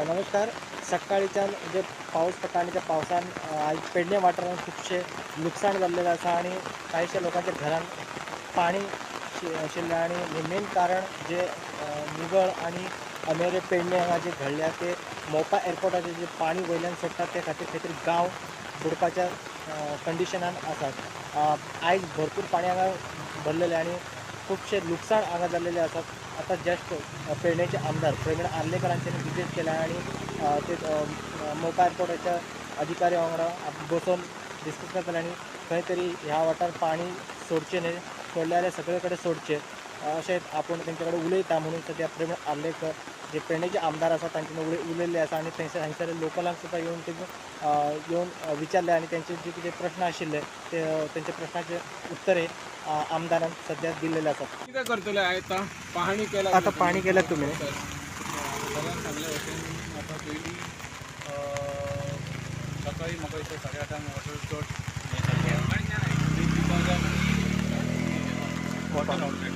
नमस्कार. सकाळीच्यान जे पाऊस पडटा आणि त्या पावसान आज पेडणे वाठारांत खुबशे लुकसाण जाल्लेलें आसा आणि कांयशा लोकांच्या घरान पाणी शिरलें आणि हें मेन कारण जे निगळ आणि अमेरे पेडणे हांगा जे घडल्या ते मोपा एअरपोर्टाचें जे पाणी वयल्यान सोडटा ते खातीर खंय तरी गांव बुडपाच्या कंडिशनान आसात. आयज भरपूर पाणी हांगा भरलेलें आणि खूबशे लुकसाण हांगा जाल्लेले आसात. आता जस्ट पेडणेचे आमदार प्रवीण आर्लेकरांचे विजीट केला आणि ते मोपा एअरपोर्टाच्या अधिकारी वांगडा बसून डिस्कस करतले आणि खंय तरी ह्या वाठार पाणी सोडचें न्हय, सोडलें जाल्यार सगळे कडेन सोडचें अशें आपण तेंचे कडेन उलयता. म्हणून सद्या प्रवीण आर्लेकर जे पेडणेचे आमदार आसा तांचे कडेन उलयल्ले आसा आणि थंयसर लोकलांक सुद्दां येवन विचारले आणि त्यांचे जे कितें प्रश्न आशिल्ले ते तेंच्या प्रश्नाचे उत्तरे आमदारान सध्या दिलेले आसात. कितें करतले आतां पाहणी केला आता पाणी केलं तुम्ही सगळ्यांक सांगले भशेन आतां पयलीं सकाळी म्हाका दिसता 8:30 वॉटर चड water outlet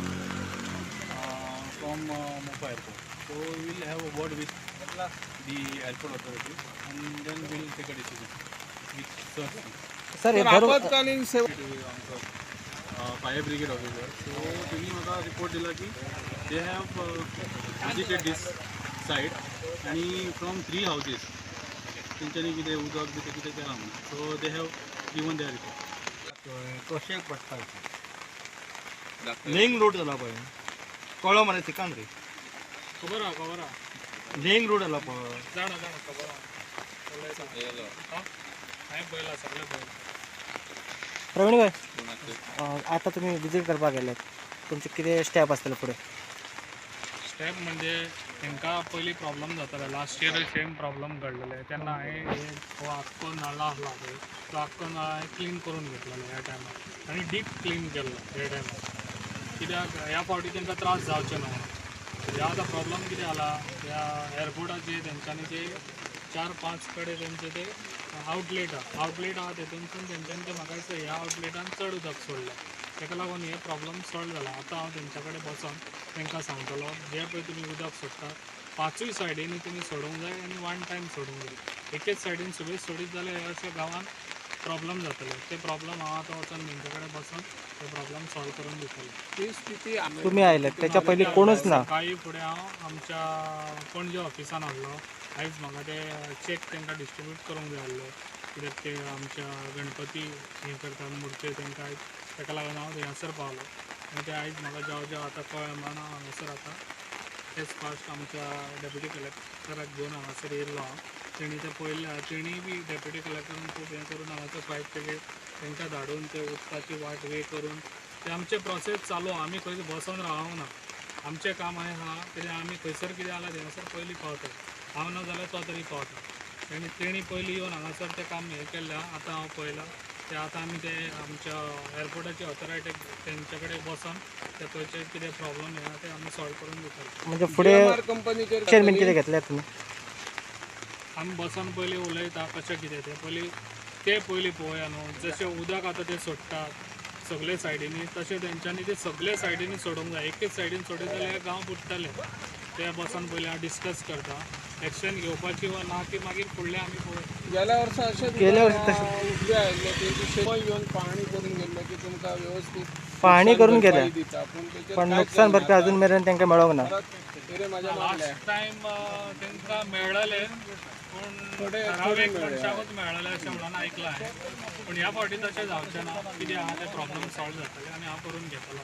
from Mopa airport. So we'll have a word with the airport authority and then we'll take a decision with sir आपत्कालीन सेवा फायर ब्रिगेड ऑफिसर. सो त्यांनी म्हाका रिपोर्ट दिला की दे हॅव विजिटेड दीस सायट आणि फ्रॉम 3 हावजीस तेंच्यांनी कितें उदक बी कितें केलां म्हणून. So they have given their report. कशें पडटा लिंक रोड जाला पळय, कळ्ळो मरे तिकान रे, खबर आहा लिंक रोड जाला पळय. जाणा खबर आहा हांवें पळयलां सगळें पळयलां. प्रवीण भाई, आता तुम्ही विजीट करपाक गेल्यात, तुमचे कितें स्टेप आसतले फुडें? स्टेप म्हणजे तांकां पयलीं प्रॉब्लम जाताले. लास्ट इयर सेम प्रॉब्लम घडलेले तेन्ना हांवें हो आख्खो नाला आसला पळय तो आख्खो नाला हांवें क्लीन करून घेतलेलो ह्या टायमार आनी डीप क्लीन केल्लो ह्या टायमार. कित्याक ह्या फावटी तांकां त्रास जावचे ना म्हणून. ह्या आतां प्रॉब्लम कितें जाला, ह्या एअरपोर्टाचेर तेंच्यांनी ते 4-5 कडेन तेंचे ते आउटलेट आहा तेतूंतसून तेंच्यांनी ते म्हाका दिसता ह्या आउटलेटान चड उदक सोडलें. ताका लागून हे प्रॉब्लम सॉल्व जाला. आतां हांव तेंच्या कडेन बसून तांकां सांगतलो जे पळय तुमी उदक सोडटा 5 सायडींनी तुमी सोडूंक जाय आनी वन टायम सोडूंक जाय. एकेच सायडीन सगळीं सोडीत जाल्यार हे अशें गांवांत प्रॉब्लम जातले. ते प्रॉब्लम हांव आतां वचून तेंच्या कडेन बसून ते प्रॉब्लम सॉल्व करून दितलो. ती स्थिती तुम्ही आयल्यात त्याच्या पयलीं कोणूच ना. सकाळी फुडें हांव आमच्या पणजे ऑफिसान आसलो. आयज म्हाका ते चेक तांकां डिस्ट्रिब्यूट करूंक जाय आसले कित्याक ते आमच्या गणपती हें करतात मुर्त्यो तांकां आयज, ताका लागून हांव थंयसर पावलो आनी ते आयज म्हाका जेव आतां कळ्ळें म्हणून हांव हांगासर आतां तेच फास्ट आमच्या डेप्युटी कलेक्टराक घेवन हांगासर येयल्लो हांव. तेणी ते पळयल्या, तेणी बी डेप्युटी कलेक्टरान खूब हें करून हांगासर फायट केली, तांकां धाडून ते उदकाची वाट वे करून ते आमचे प्रोसेस चालू. आमी खंय बसून रावंक ना. आमचें काम आहा कितें आमी खंयसर कितें जालां थंयसर पयलीं पावता. हांव ना जाल्यार तो तरी पावता. तेणी पयलीं येवन हांगासर तें काम हें केल्लें आतां हांव पळयलां ते आतां आमी ते आमच्या एअरपोर्टाची ऑथॉरिटीक तेंचे कडेन बसून ते खंयचे कितें प्रॉब्लम येना ते आमी सॉल्व करून दितले. म्हणजे फुडें कंपनीचेर बीन कितें घेतल्यात तुमी? आमी बसून पयलीं उलयता कशें कितें तें पयलीं पळोवया न्हू. जशें उदक आतां ते सोडटात सगळे सायडींनी तशें तेंच्यांनी ते सगळे सायडींनी सोडूंक जाय. एकच सायडीन सोडीत जाल्यार गांव बुडटले. ते बसून पयलीं हांव डिस्कस करता एक्शन घेवपाची वा ना ती मागीर फुडलें आमी पळोवया. गेल्या वर्सा अशें उदके आयिल्ले तेंचे येवन पाहणी करून गेल्ले की तुमकां व्यवस्थीत पाहणी करून गेले पण नुकसान भरपाई अजून मेरेन तांकां मेळोंक ना. लास्ट टायम तांकां मेळ्ळले पूण ठरावीक मनशाकूच मेळ्ळले अशें म्हणून आयकलां हांवें. पूण ह्या फावटी तशें जावचें ना. कितें आहा ते प्रॉब्लम सॉल्व जातले आनी हांव करून घेतलो.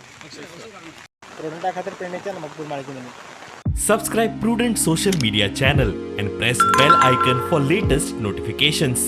प्रेरणा खातीर पेडणेच्यान मकबूल माळकी. Subscribe Prudent social media channel and press bell icon for latest notifications.